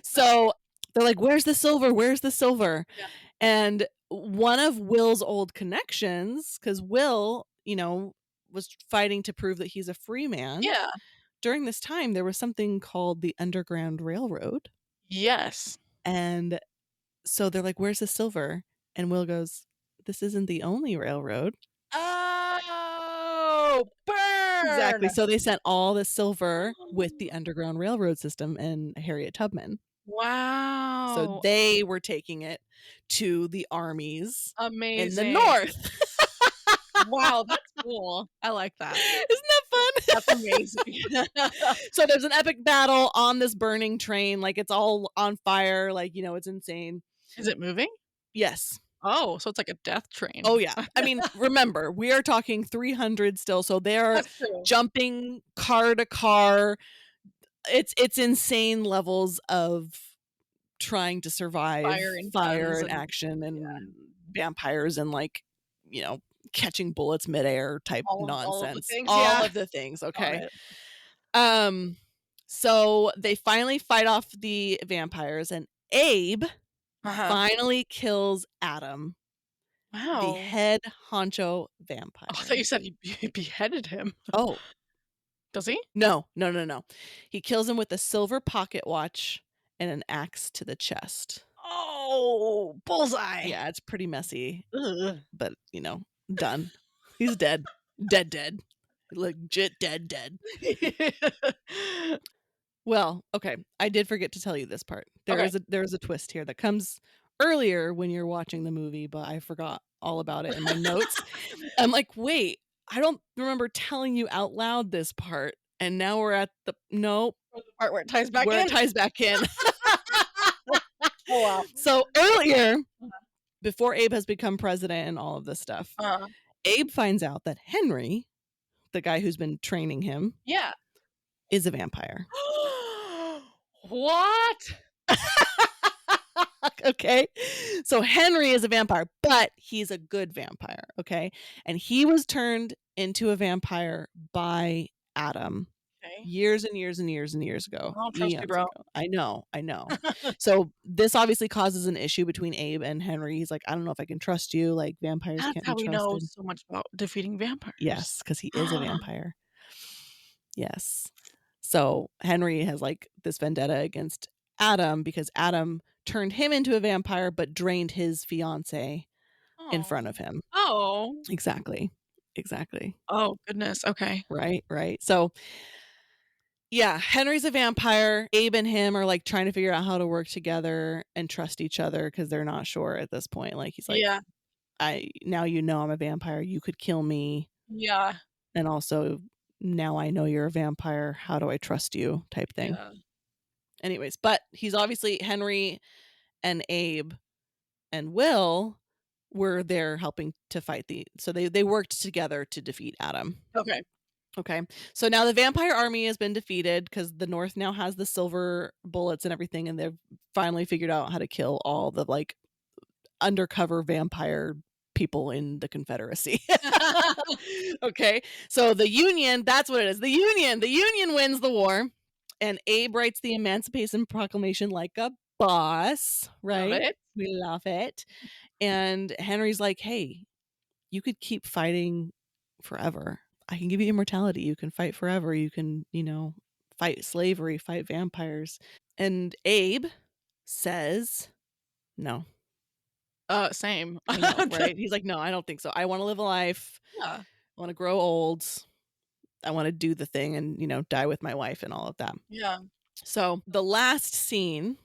C: So they're like, where's the silver? Where's the silver? Yeah. And one of Will's old connections, because Will, was fighting to prove that he's a free man.
B: Yeah.
C: During this time, there was something called the Underground Railroad.
B: Yes.
C: And so they're like, where's the silver? And Will goes, this isn't the only railroad.
B: Oh, burn!
C: Exactly. So they sent all the silver with the Underground Railroad system and Harriet Tubman.
B: Wow.
C: So they were taking it to the armies in the North.
B: Wow, that's cool. I like that.
C: Isn't that fun?
B: That's amazing.
C: So there's an epic battle on this burning train. Like it's all on fire. Like, it's insane.
B: Is it moving?
C: Yes.
B: Oh, so it's like a death train.
C: Oh, yeah. I mean, remember, we are talking 300 still. So they're jumping car to car. It's insane levels of trying to survive fire and action and vampires and like, catching bullets midair type nonsense. All of the things. Okay. So they finally fight off the vampires and Abe finally kills Adam.
B: Wow.
C: The head honcho vampire.
B: Oh, I thought you said he beheaded him.
C: Oh.
B: Does he?
C: No. He kills him with a silver pocket watch and an axe to the chest.
B: Oh, bullseye.
C: Yeah, it's pretty messy,
B: Ugh.
C: but done. He's dead. Dead. Legit dead. Well, okay. I did forget to tell you this part. There is a twist here that comes earlier when you're watching the movie, but I forgot all about it in my notes. I'm like, wait, I don't remember telling you out loud this part. And now we're at the
B: part where it ties back in.
C: It ties back in.
B: Oh, wow.
C: So earlier, before Abe has become president and all of this stuff, Abe finds out that Henry, the guy who's been training him, is a vampire.
B: What?
C: Okay. So Henry is a vampire, but he's a good vampire. Okay. And he was turned into a vampire by Adam. Years and years ago.
B: I don't trust you, bro.
C: I know. So this obviously causes an issue between Abe and Henry. He's like, I don't know if I can trust you. Like, vampires can't be trusted.
B: That's how we know so much about defeating vampires.
C: Yes, because he is a vampire. Yes. So Henry has like this vendetta against Adam because Adam turned him into a vampire but drained his fiance in front of him.
B: Oh.
C: Exactly.
B: Oh, goodness. Okay.
C: Right. So yeah, Henry's a vampire. Abe and him are like trying to figure out how to work together and trust each other because they're not sure at this point. Like, he's like, now I'm a vampire. You could kill me.
B: Yeah.
C: And also, now I know you're a vampire. How do I trust you? Type thing.
B: Yeah.
C: Anyways, but he's obviously Henry and Abe and Will were there helping to fight so they worked together to defeat Adam. Okay. So now the vampire army has been defeated because the North now has the silver bullets and everything, and they've finally figured out how to kill all the like undercover vampire people in the Confederacy. Okay. So the Union, that's what it is. The Union wins the war, and Abe writes the Emancipation Proclamation like a boss, right?
B: Love it.
C: We love it. And Henry's like, hey, you could keep fighting forever. I can give you immortality. You can fight forever. You can, fight slavery, fight vampires. And Abe says, no.
B: Same.
C: I know, right? He's like, no, I don't think so. I want to live a life.
B: Yeah.
C: I want to grow old. I want to do the thing and, die with my wife and all of that.
B: Yeah.
C: So the last scene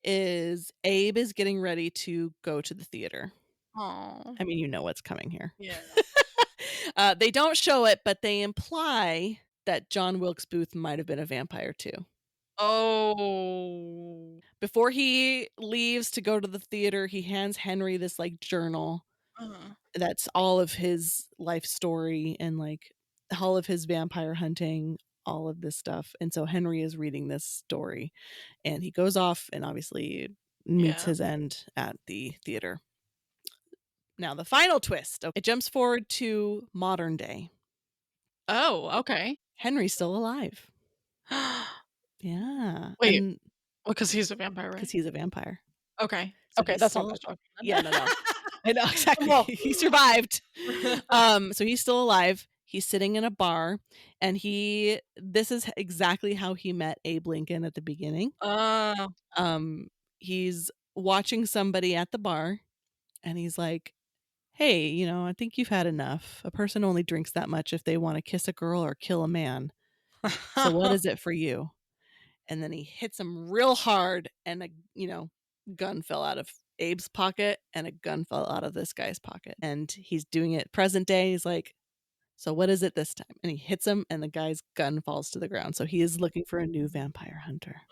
C: is Abe is getting ready to go to the theater.
B: Oh.
C: I mean, you know what's coming here.
B: Yeah.
C: They don't show it, but they imply that John Wilkes Booth might have been a vampire too.
B: Oh.
C: Before he leaves to go to the theater, he hands Henry this like journal. That's all of his life story and like all of his vampire hunting, all of this stuff. And so Henry is reading this story, and he goes off and obviously meets his end at the theater. Now, the final twist, it jumps forward to modern day.
B: Oh, okay.
C: Henry's still alive. Yeah.
B: Wait, because he's a vampire, right?
C: Because he's a vampire.
B: Okay.
C: So
B: okay, that's all.
C: Yeah, no. I know, exactly. He survived. So he's still alive. He's sitting in a bar, and this is exactly how he met Abe Lincoln at the beginning. He's watching somebody at the bar, and he's like, hey, I think you've had enough. A person only drinks that much if they want to kiss a girl or kill a man. So what is it for you? And then he hits him real hard, and a gun fell out of Abe's pocket, and a gun fell out of this guy's pocket. And he's doing it present day. He's like, so what is it this time? And he hits him, and the guy's gun falls to the ground. So he is looking for a new vampire hunter.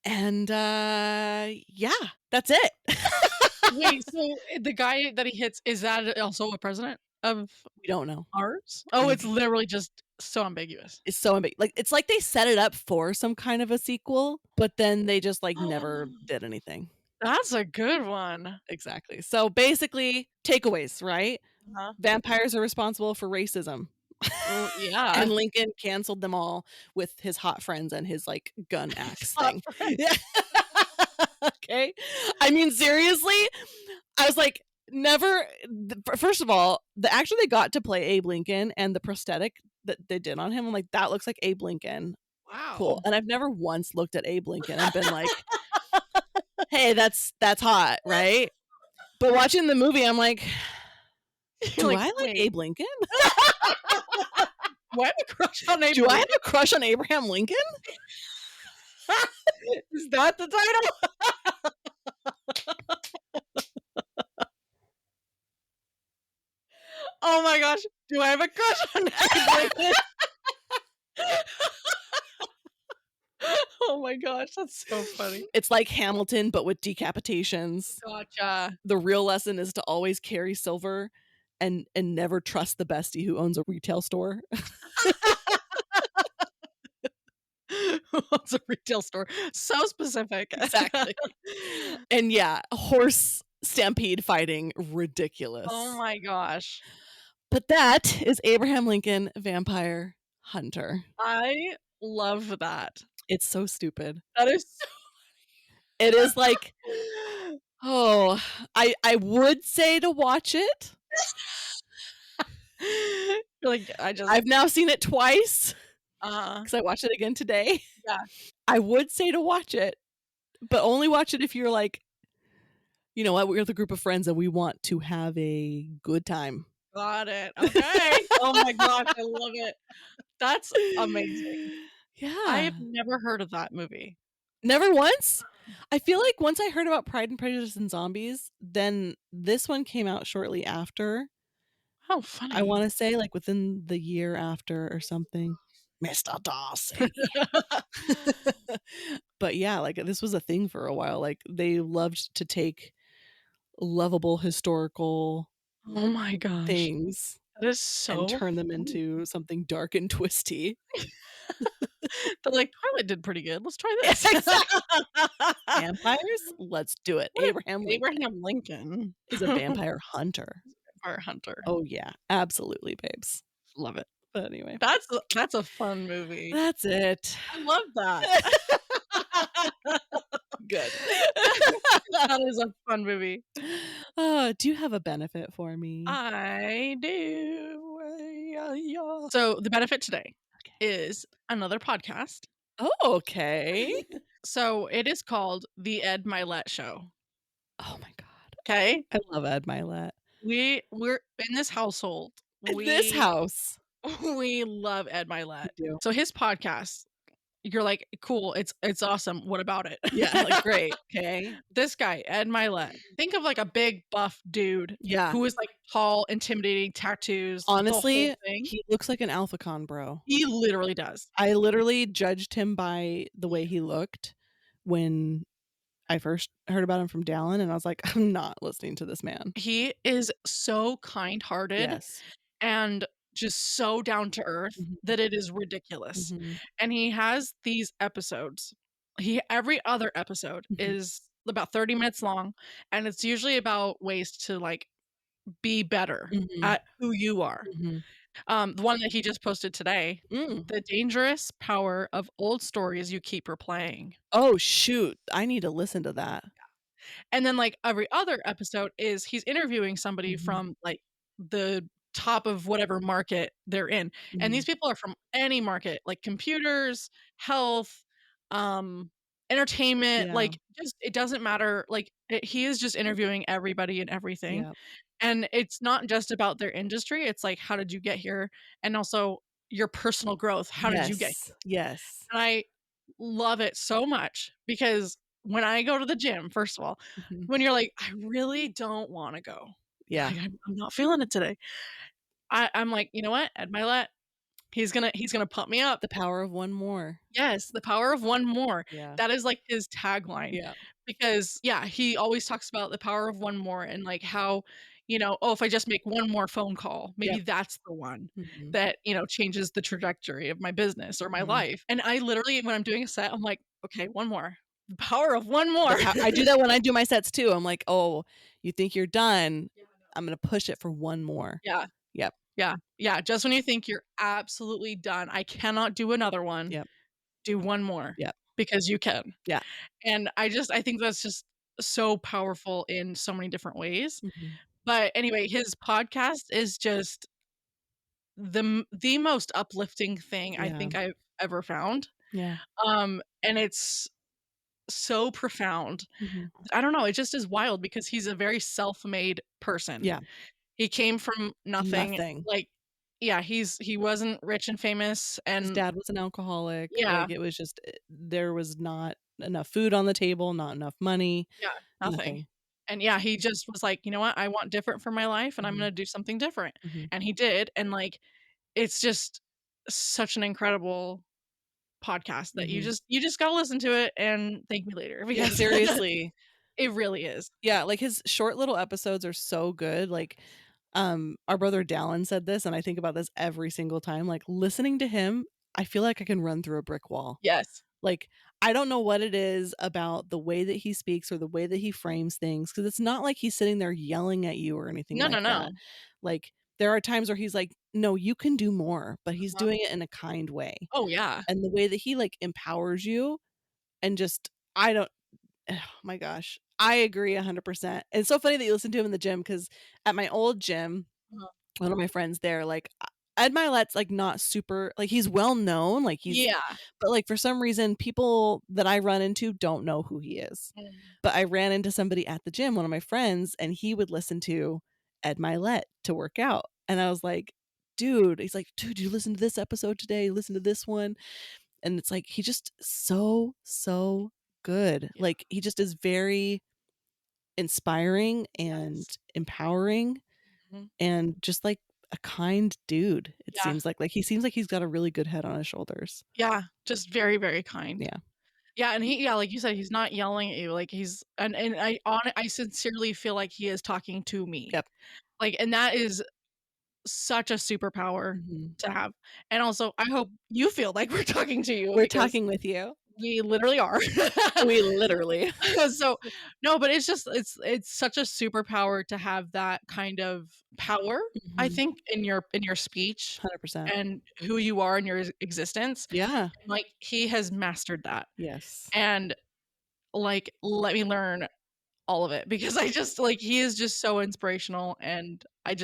C: And yeah, that's it.
B: Wait, so the guy that he hits, is that also a president of
C: We don't know.
B: ours? Oh, it's literally just so ambiguous.
C: It's so ambiguous. Like, it's like they set it up for some kind of a sequel, but then they just like never did anything.
B: That's a good one.
C: Exactly. So basically, takeaways, right? Vampires are responsible for racism.
B: Yeah.
C: And Lincoln canceled them all with his hot friends and his like gun axe thing. Yeah. Okay. I mean, seriously, I was like, Never. First of all, the actor they got to play Abe Lincoln and the prosthetic that they did on him, I'm like, that looks like Abe Lincoln.
B: Wow.
C: Cool. And I've never once looked at Abe Lincoln and been like, hey, that's hot, right? But watching the movie, I'm like, do I like Abe Lincoln?
B: Do I have a crush on Abe
C: Do
B: Lincoln?
C: I have a crush on Abraham Lincoln?
B: Is that the title? Oh my gosh. Do I have a crush on Abe Lincoln? Oh my gosh, that's so funny.
C: It's like Hamilton, but with decapitations.
B: Gotcha.
C: The real lesson is to always carry silver and never trust the bestie who owns a retail store.
B: Who owns a retail store? So specific.
C: Exactly. And yeah, horse stampede fighting, ridiculous.
B: Oh my gosh.
C: But that is Abraham Lincoln Vampire Hunter.
B: I love that.
C: It's so stupid.
B: That is so
C: It is like, oh, I would say to watch it.
B: like
C: I've now seen it twice
B: uh
C: because I watched it again today.
B: Yeah.
C: I would say to watch it, but only watch it if you're like, you know what, we're the group of friends and we want to have a good time.
B: got it. Okay. Oh my gosh, I love it. That's amazing.
C: Yeah.
B: I've never heard of that movie.
C: Never once? I feel like once I heard about Pride and Prejudice and Zombies, then this one came out shortly after.
B: How funny.
C: I want to say like within the year after or something. Mr. Darcy. But yeah, like this was a thing for a while. Like they loved to take lovable historical
B: Oh my gosh.
C: things
B: That is so
C: and turn them
B: funny.
C: into something dark and twisty.
B: They're like, Twilight did pretty good. Let's try this.
C: Vampires? Let's do it. Abraham
B: Lincoln
C: is a vampire hunter.
B: Vampire hunter.
C: Oh yeah, absolutely, babes.
B: Love it.
C: But anyway,
B: That's a fun movie.
C: that's it.
B: I love that.
C: Good.
B: That is a fun movie.
C: Do you have a benefit for me?
B: I do. So the benefit today is another podcast.
C: Oh, okay.
B: So it is called The Ed Mylett Show.
C: Oh my god.
B: Okay.
C: I love Ed Mylett.
B: We're in this household.
C: In this house.
B: We love Ed Mylett.
C: We do.
B: So his podcast, you're like, cool, it's awesome. What about it?
C: Yeah, like great. Okay.
B: This guy, Ed Mylett. Think of like a big buff dude
C: Yeah.
B: who is like tall, intimidating, tattoos. the whole
C: Honestly,
B: thing.
C: he looks like an AlphaCon bro.
B: He literally does.
C: I literally judged him by the way he looked when I first heard about him from Dallin, and I was like, I'm not listening to this man.
B: He is so kind-hearted
C: Yes.
B: and just so down to earth
C: Mhm.
B: that it is ridiculous.
C: Mhm.
B: And he has these episodes. Every other episode
C: Mhm.
B: is about 30 minutes long, and it's usually about ways to like be better
C: Mhm.
B: at who you are.
C: Mhm.
B: The one that he just posted today,
C: Mm.
B: the dangerous power of old stories you keep replaying.
C: Oh shoot! I need to listen to that.
B: And then like every other episode is he's interviewing somebody
C: Mhm.
B: from like the top of whatever market they're in. And these people are from any market, like computers, health, entertainment,
C: Yeah.
B: like just it doesn't matter. Like he is just interviewing everybody and everything.
C: Yeah.
B: And it's not just about their industry. It's like, how did you get here? And also your personal growth. How did you get here?
C: Yes.
B: And I love it so much because when I go to the gym, first of all,
C: Mhm.
B: when you're like, I really don't want to go.
C: Yeah.
B: Like, I'm not feeling it today. I'm like, you know what? Ed Mylett, he's gonna pump me up.
C: The power of one more.
B: Yes, the power of one more.
C: Yeah.
B: That is like his tagline.
C: Yeah.
B: Because yeah, he always talks about the power of one more and like how, oh, if I just make one more phone call, maybe that's the one
C: Mhm.
B: that, changes the trajectory of my business or my
C: Mhm.
B: life. And I literally, when I'm doing a set, I'm like, okay, one more. The power of one more.
C: I do that when I do my sets too. I'm like, oh, you think you're done? I'm gonna push it for one more.
B: Yeah.
C: Yep.
B: Yeah. Just when you think you're absolutely done, I cannot do another one.
C: Yep.
B: Do one more.
C: Yep.
B: Because you can.
C: Yeah.
B: And I think that's just so powerful in so many different ways.
C: Mhm.
B: But anyway, his podcast is just the most uplifting thing I
C: Yeah.
B: think I've ever found.
C: Yeah.
B: And it's so profound.
C: Mhm.
B: I don't know, it just is wild because he's a very self-made person.
C: Yeah.
B: He came from nothing.
C: Nothing.
B: Like, yeah, he wasn't rich and famous,
C: His
B: and
C: dad was an alcoholic.
B: yeah,
C: Like, it was just there was not enough food on the table, not enough money,
B: yeah, nothing.
C: nothing.
B: And yeah, he just was like, "You know what? I want different for my life, and I'm
C: Mhm.
B: gonna do something different."
C: Mhm.
B: And he did, and, like, it's just such an incredible podcast that
C: Mhm.
B: you just gotta listen to it and thank me later
C: Yeah,
B: because
C: seriously.
B: it really is.
C: Yeah, like, his short little episodes are so good, like, our brother Dallin said this, and I think about this every single time, like, listening to him, I feel like I can run through a brick wall.
B: Yes.
C: Like, I don't know what it is about the way that he speaks or the way that he frames things, because it's not like he's sitting there yelling at you or anything
B: No, no,
C: like
B: no.
C: that. Like, there are times where he's like, "No, you can do more," but he's
B: Uh-huh.
C: doing it in a kind way.
B: Oh, yeah.
C: And the way that he, like, empowers you and just I don't oh my gosh. I agree 100%. It's so funny that you listen to him in the gym because at my old gym,
B: Uh-huh.
C: one of my friends there, like, Ed Mylett's, like, not super like, he's well known, like, he's
B: Yeah.
C: but, like, for some reason, people that I run into don't know who he is.
B: Mm.
C: But I ran into somebody at the gym, one of my friends, and he would listen to Ed Mylett to work out, and I was like, "Dude," he's like, "Dude, you listen to this episode today? Listen to this one?" And it's like, he just so, so good.
B: Yeah.
C: Like, he just is very inspiring and
B: Yes.
C: empowering
B: Mhm.
C: and just, like, a kind dude, it
B: Yeah.
C: seems like. Like, he seems like he's got a really good head on his shoulders.
B: Yeah. Just very, very kind.
C: Yeah.
B: Yeah, and he yeah, like you said, he's not yelling at you, like, he's and I sincerely feel like he is talking to me.
C: Yep.
B: Like, and that is such a superpower
C: Mhm.
B: to have. And also, I hope you feel like we're talking to you
C: We're
B: because
C: talking with you.
B: we literally are.
C: We literally.
B: So, no, but it's just it's such a superpower to have that kind of power, I
C: Mhm.
B: think, in your speech
C: 100%.
B: and who you are in your existence.
C: Yeah.
B: Like, he has mastered that.
C: Yes.
B: And, like, let me learn all of it because I just like, he is just so inspirational, and I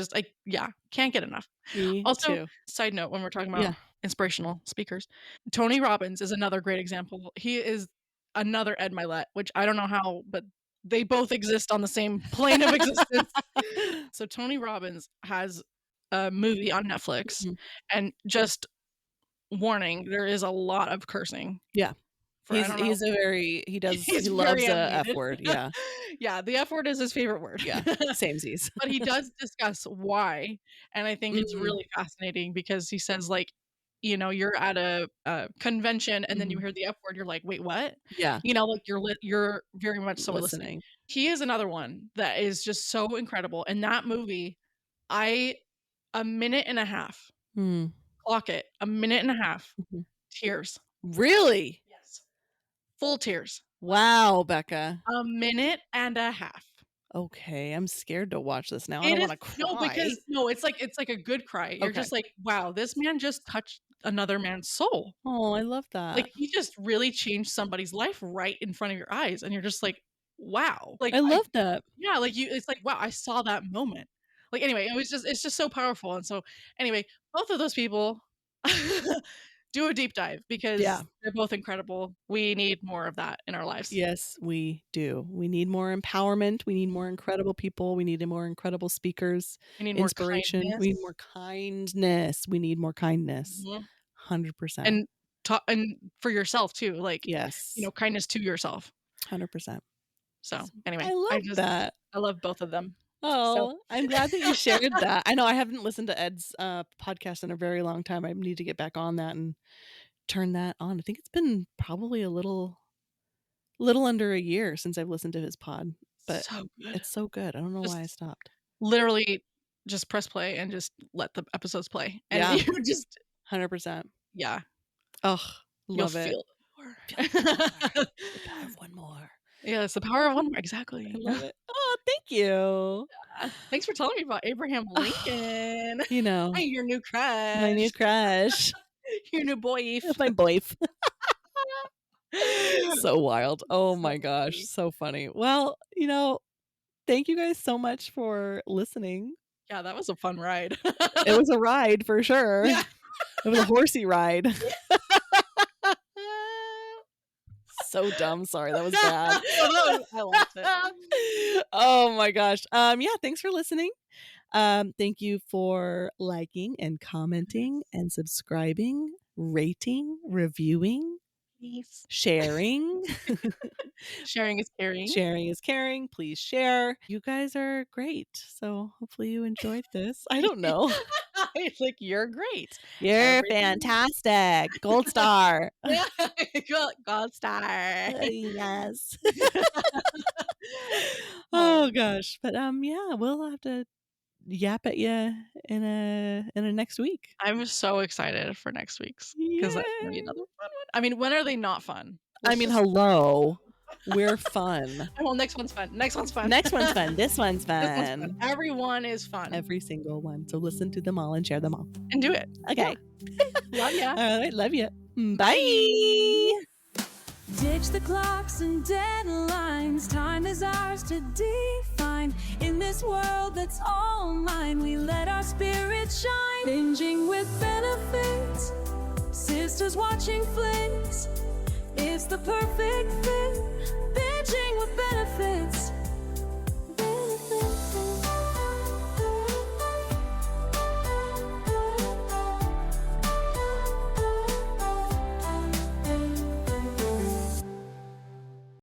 B: yeah, can't get enough.
C: Me
B: Also,
C: too.
B: side note, when we're talking about
C: Yeah.
B: inspirational speakers, Tony Robbins is another great example. He is another Ed Mylett, which I don't know how, but they both exist on the same plane of existence. So Tony Robbins has a movie on Netflix,
C: Mhm.
B: and just warning, there is a lot of cursing.
C: Yeah.
B: For I don't know,
C: He's a very he
B: he's
C: loves
B: very
C: a F
B: animated.
C: word, yeah.
B: Yeah, the F word is his favorite word.
C: Yeah. Samesies.
B: But he does discuss why, and I think it's
C: Mhm.
B: really fascinating because he says, like, you know, you're at a convention and then you
C: Mhm.
B: hear the F word, you're like, "Wait, what?"
C: Yeah.
B: You know, like, you're very much so listening.
C: Listening.
B: He is another one that is just so incredible. In that movie, I a minute and a half,
C: Mm.
B: clock it, a minute and a half,
C: Mhm.
B: tears.
C: Really?
B: Yes. Full tears.
C: Wow, Becca.
B: A minute and a half.
C: Okay, I'm scared to watch this now. I
B: It
C: don't
B: is
C: wanna
B: no,
C: cry.
B: because no, it's like a good cry. You're
C: Okay.
B: just like, "Wow, this man just touched another man's soul."
C: Oh, I love
B: Like,
C: that.
B: he just really changed somebody's life right in front of your eyes, and you're just like, "Wow." Like,
C: I
B: I
C: love that.
B: yeah, like, you it's like, "Wow, I saw that moment." Like, anyway, it's just so powerful, and so, anyway, both of those people do a deep dive
C: Yeah.
B: because they're both incredible. We need more of that in our lives.
C: Yes, we do. We need more empowerment. We need more incredible people. We need more incredible speakers,
B: We need more
C: inspiration. We need
B: kindness.
C: more kindness. We need more kindness.
B: Mhm.
C: 100%.
B: And and for yourself too, like, you
C: Yes.
B: know, kindness to yourself.
C: 100%.
B: So, anyway,
C: I love that.
B: I love both of them. So
C: Oh, I'm glad that you shared that. I know I haven't listened to Ed's, podcast in a very long time. I need to get back on that and turn that on. I think it's been probably a little under a year since I've listened to his pod, but
B: so good.
C: it's so good. I don't know why I
B: Just
C: stopped.
B: literally just press play and just let the episodes play, and
C: Yeah,
B: you just
C: 100%.
B: yeah,
C: Ugh,
B: you'll
C: love it.
B: feel
C: Feel
B: it
C: it
B: more.
C: more. The power of one more.
B: Yeah, it's the power of one
C: I
B: exactly.
C: love it. Oh, thank you.
B: Thanks for telling me about Abraham Lincoln.
C: You know,
B: Your new
C: my new
B: crush.
C: crush.
B: Your new boyf.
C: My boyf. So wild. Oh
B: So
C: my gosh,
B: funny.
C: so funny. Well, Thank you guys so much for listening.
B: Yeah, that was a fun ride.
C: It was a ride for sure.
B: Yeah.
C: It was a horsey ride. So dumb. Sorry, that was bad.
B: I liked it.
C: Oh my gosh. Yeah, thanks for listening. Thank you for liking and commenting and subscribing, rating, reviewing,
B: Please.
C: sharing.
B: Sharing is caring.
C: Sharing is caring. Please share. You guys are great. So hopefully you enjoyed this. I don't know.
B: It's like, you're great.
C: You're
B: Everything-
C: fantastic. Gold star.
B: Gold star.
C: Yes. Oh gosh. But yeah, we'll have to yap at you in a next week.
B: I'm so excited for next week's because that's gonna be another fun one. I mean, when are they not fun?
C: I mean, hello. We're fun.
B: Well, next one's fun. Next one's fun.
C: Next one's fun. This one's
B: This one's
C: fun.
B: fun. Everyone is fun.
C: Every single one. So listen to them all and share them all.
B: And do it.
C: Okay.
B: Love ya.
C: All right. Love you. Bye.
A: Ditch the clocks and deadlines. Time is ours to define. In this world that's all mine, we let our spirit shine. Binging with benefits. Sisters watching flicks. It's the perfect fit. Binging with benefits.